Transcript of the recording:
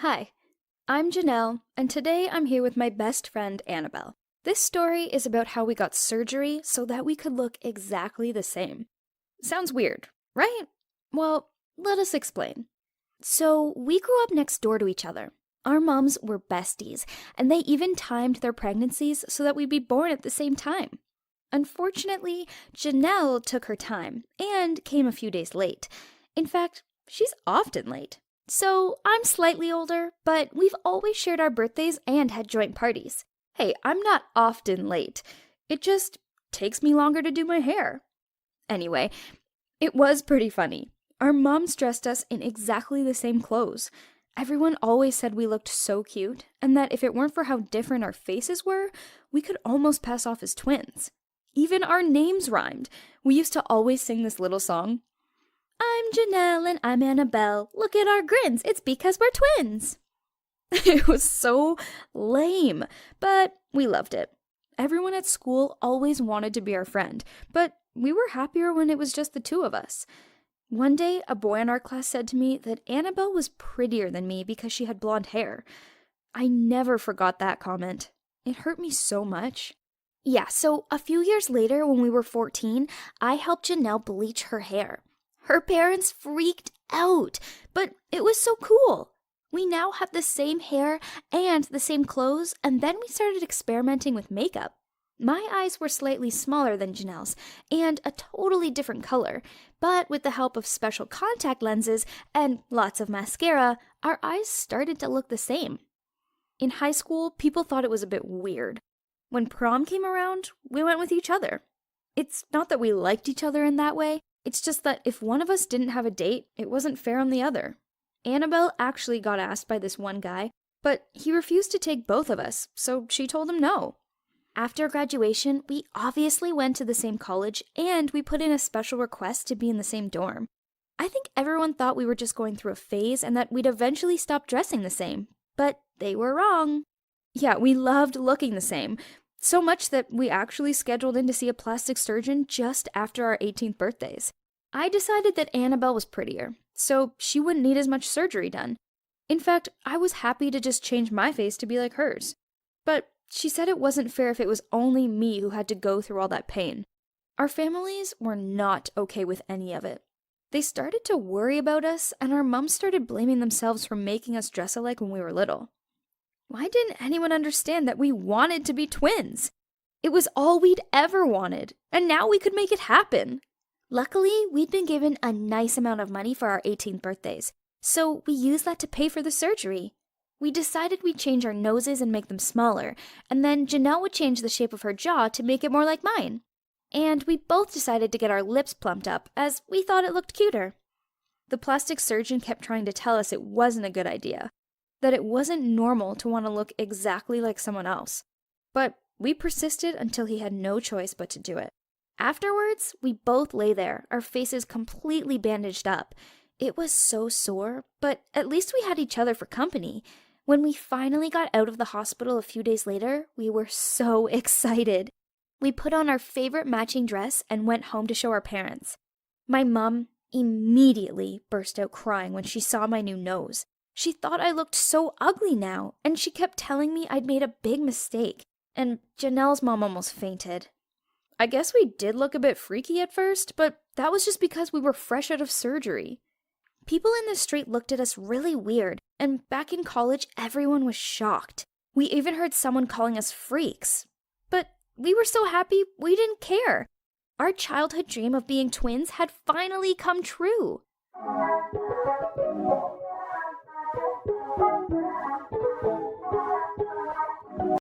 Hi, I'm Janelle, and today I'm here with my best friend Annabelle. This story is about how we got surgery so that we could look exactly the same. Sounds weird, right? Well, let us explain. So, we grew up next door to each other. Our moms were besties, and they even timed their pregnancies so that we'd be born at the same time. Unfortunately, Janelle took her time and came a few days late. In fact, she's often late. So, I'm slightly older, but we've always shared our birthdays and had joint parties. Hey, I'm not often late. It just takes me longer to do my hair. Anyway, it was pretty funny. Our moms dressed us in exactly the same clothes. Everyone always said we looked so cute, and that if it weren't for how different our faces were, we could almost pass off as twins. Even our names rhymed. We used to always sing this little song. I'm Janelle and I'm Annabelle. Look at our grins. It's because we're twins. It was so lame, but we loved it. Everyone at school always wanted to be our friend, but we were happier when it was just the two of us. One day, a boy in our class said to me that Annabelle was prettier than me because she had blonde hair. I never forgot that comment. It hurt me so much. Yeah, so a few years later, when we were 14, I helped Janelle bleach her hair. Her parents freaked out, but it was so cool. We now had the same hair and the same clothes, and then we started experimenting with makeup. My eyes were slightly smaller than Janelle's and a totally different color, but with the help of special contact lenses and lots of mascara, our eyes started to look the same. In high school, people thought it was a bit weird. When prom came around, we went with each other. It's not that we liked each other in that way, it's just that if one of us didn't have a date, it wasn't fair on the other. Annabelle actually got asked by this one guy, but he refused to take both of us, so she told him no. After graduation, we obviously went to the same college, and we put in a special request to be in the same dorm. I think everyone thought we were just going through a phase and that we'd eventually stop dressing the same, but they were wrong. Yeah, we loved looking the same, so much that we actually scheduled in to see a plastic surgeon just after our 18th birthdays. I decided that Annabelle was prettier, so she wouldn't need as much surgery done. In fact, I was happy to just change my face to be like hers. But she said it wasn't fair if it was only me who had to go through all that pain. Our families were not okay with any of it. They started to worry about us, and our moms started blaming themselves for making us dress alike when we were little. Why didn't anyone understand that we wanted to be twins? It was all we'd ever wanted, and now we could make it happen. Luckily, we'd been given a nice amount of money for our 18th birthdays, so we used that to pay for the surgery. We decided we'd change our noses and make them smaller, and then Janelle would change the shape of her jaw to make it more like mine. And we both decided to get our lips plumped up, as we thought it looked cuter. The plastic surgeon kept trying to tell us it wasn't a good idea, that it wasn't normal to want to look exactly like someone else. But we persisted until he had no choice but to do it. Afterwards, we both lay there, our faces completely bandaged up. It was so sore, but at least we had each other for company. When we finally got out of the hospital a few days later, we were so excited. We put on our favorite matching dress and went home to show our parents. My mom immediately burst out crying when she saw my new nose. She thought I looked so ugly now, and she kept telling me I'd made a big mistake, and Janelle's mom almost fainted. I guess we did look a bit freaky at first, but that was just because we were fresh out of surgery. People in the street looked at us really weird, and back in college, everyone was shocked. We even heard someone calling us freaks. But we were so happy, we didn't care. Our childhood dream of being twins had finally come true.